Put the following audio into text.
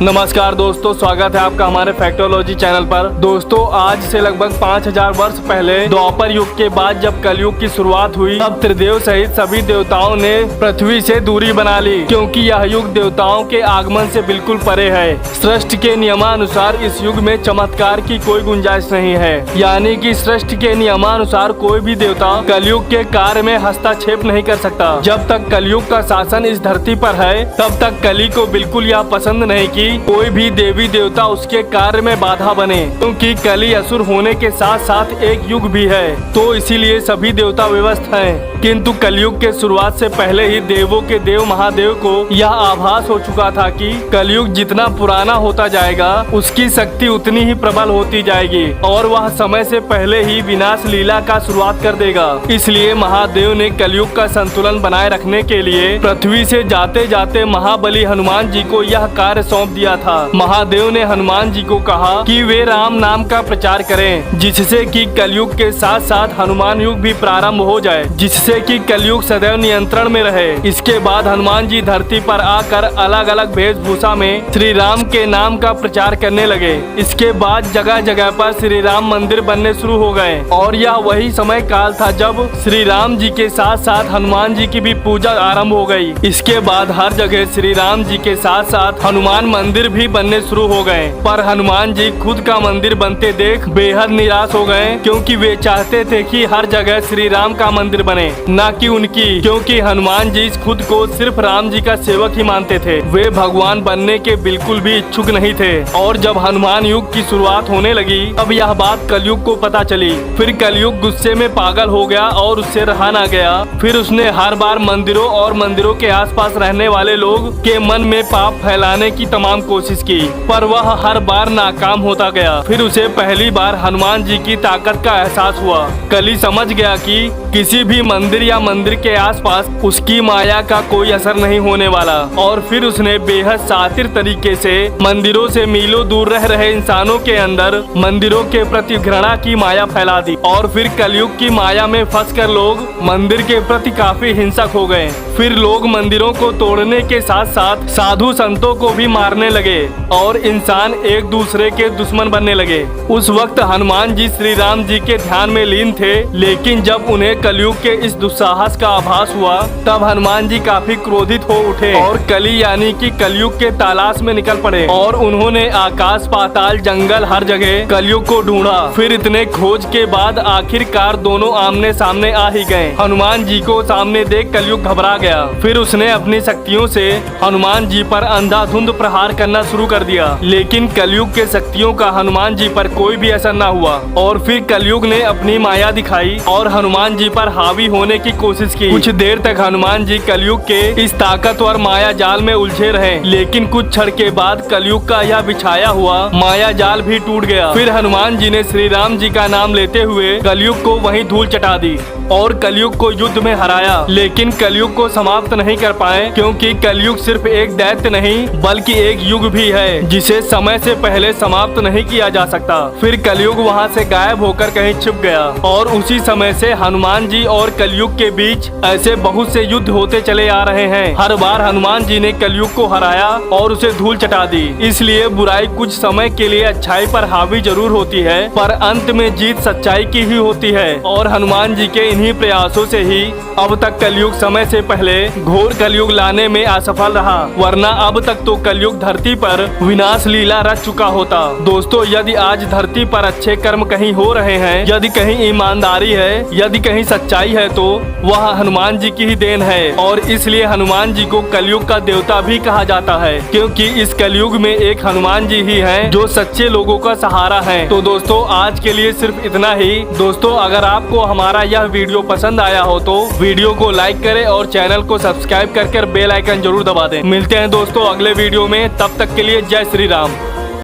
नमस्कार दोस्तों, स्वागत है आपका हमारे फैक्टोलॉजी चैनल पर। दोस्तों, आज से लगभग 5000 वर्ष पहले द्वापर युग के बाद जब कलयुग की शुरुआत हुई, तब त्रिदेव सहित सभी देवताओं ने पृथ्वी से दूरी बना ली, क्योंकि यह युग देवताओं के आगमन से बिल्कुल परे है। सृष्टि के नियमानुसार इस युग में चमत्कार की कोई गुंजाइश नहीं है, यानी कि सृष्टि के नियमानुसार कोई भी देवता कलयुग के कार्य में हस्तक्षेप नहीं कर सकता। जब तक कलयुग का शासन इस धरती पर है, तब तक कली को बिल्कुल यह पसंद नहीं कि कोई भी देवी देवता उसके कार्य में बाधा बने, क्योंकि कली असुर होने के साथ साथ एक युग भी है, तो इसीलिए सभी देवता व्यवस्थ हैं। किंतु कलयुग के शुरुआत से पहले ही देवों के देव महादेव को यह आभास हो चुका था कि कलयुग जितना पुराना होता जाएगा, उसकी शक्ति उतनी ही प्रबल होती जाएगी और वह समय से पहले ही विनाश लीला का शुरुआत कर देगा। इसलिए महादेव ने कलयुग का संतुलन बनाए रखने के लिए पृथ्वी से जाते जाते महाबली हनुमान जी को यह कार्य सौंप दिया था। महादेव ने हनुमान जी को कहा कि वे राम नाम का प्रचार करें, जिससे कि कलयुग के साथ साथ हनुमान युग भी प्रारंभ हो जाए, जिससे कि कलयुग सदैव नियंत्रण में रहे। इसके बाद हनुमान जी धरती पर आकर अलग अलग वेशभूषा में श्री राम के नाम का प्रचार करने लगे। इसके बाद जगह जगह पर श्री राम मंदिर बनने शुरू हो गए और यह वही समय काल था जब श्री राम जी के साथ साथ हनुमान जी की भी पूजा आरंभ हो गई। इसके बाद हर जगह श्री राम जी के साथ साथ हनुमान मंदिर भी बनने शुरू हो गए, पर हनुमान जी खुद का मंदिर बनते देख बेहद निराश हो गए, क्योंकि वे चाहते थे कि हर जगह श्री राम का मंदिर बने, न कि उनकी, क्योंकि हनुमान जी खुद को सिर्फ राम जी का सेवक ही मानते थे। वे भगवान बनने के बिल्कुल भी इच्छुक नहीं थे। और जब हनुमान युग की शुरुआत होने लगी, अब यह बात कलयुग को पता चली। फिर कलयुग गुस्से में पागल हो गया और उससे रहा न गया। फिर उसने हर बार मंदिरों और मंदिरों के आसपास रहने वाले लोग के मन में पाप फैलाने की तमाम कोशिश की, पर वह हर बार नाकाम होता गया। फिर उसे पहली बार हनुमान जी की ताकत का एहसास हुआ। कली समझ गया कि किसी भी मंदिर या मंदिर के आसपास उसकी माया का कोई असर नहीं होने वाला, और फिर उसने बेहद शातिर तरीके से मंदिरों से मीलों दूर रह रहे इंसानों के अंदर मंदिरों के प्रति घृणा की माया फैला दी। और फिर कलयुग की माया में फंसकर लोग मंदिर के प्रति काफी हिंसक हो गए। फिर लोग मंदिरों को तोड़ने के साथ साथ साधु संतों को भी मारने लगे और इंसान एक दूसरे के दुश्मन बनने लगे। उस वक्त हनुमान जी श्री राम जी के ध्यान में लीन थे, लेकिन जब उन्हें कलयुग के इस दुस्साहस का आभास हुआ, तब हनुमान जी काफी क्रोधित हो उठे और कली यानी कि कलयुग के तलाश में निकल पड़े। और उन्होंने आकाश पाताल जंगल हर जगह कलयुग को ढूंढा। फिर इतने खोज के बाद आखिरकार दोनों आमने सामने आ ही गए। हनुमान जी को सामने देख कलयुग घबरा गया। फिर उसने अपनी शक्तियों से हनुमान जी पर अंधाधुंध प्रहार करना शुरू कर दिया, लेकिन कलयुग के शक्तियों का हनुमान जी पर कोई भी असर न हुआ। और फिर कलयुग ने अपनी माया दिखाई और हनुमान जी पर हावी होने की कोशिश की। कुछ देर तक हनुमान जी कलयुग के इस ताकतवर माया जाल में उलझे रहे, लेकिन कुछ क्षण के बाद कलयुग का यह बिछाया हुआ माया जाल भी टूट गया। फिर हनुमान जी ने श्री राम जी का नाम लेते हुए कलयुग को वहीं धूल चटा दी और कलयुग को युद्ध में हराया। लेकिन कलयुग को समाप्त नहीं कर पाए, क्योंकि कलयुग सिर्फ एक दैत्य नहीं बल्कि एक युग भी है, जिसे समय से पहले समाप्त नहीं किया जा सकता। फिर कलयुग वहां से गायब होकर कहीं छिप गया और उसी समय से हनुमान जी और कलयुग के बीच ऐसे बहुत से युद्ध होते चले आ रहे हैं। हर बार हनुमान जी ने कलयुग को हराया और उसे धूल चटा दी। इसलिए बुराई कुछ समय के लिए अच्छाई पर हावी जरूर होती है, पर अंत में जीत सच्चाई की ही होती है। और हनुमान जी के इन्हीं प्रयासों से ही अब तक कलयुग समय से पहले घोर कलयुग लाने में असफल रहा, वरना अब तक तो कलयुग धरती पर विनाश लीला रच चुका होता। दोस्तों, यदि आज धरती पर अच्छे कर्म कहीं हो रहे हैं, यदि कहीं ईमानदारी है, यदि कहीं सच्चाई है, तो वह हनुमान जी की ही देन है। और इसलिए हनुमान जी को कलयुग का देवता भी कहा जाता है, क्योंकि इस कलयुग में एक हनुमान जी ही हैं जो सच्चे लोगों का सहारा है। तो दोस्तों, आज के लिए सिर्फ इतना ही। दोस्तों, अगर आपको हमारा यह वीडियो पसंद आया हो तो वीडियो को लाइक करें और चैनल को सब्सक्राइब कर बेल आइकन जरूर दबा दें। मिलते हैं दोस्तों अगले वीडियो में, तब तक के लिए जय श्री राम।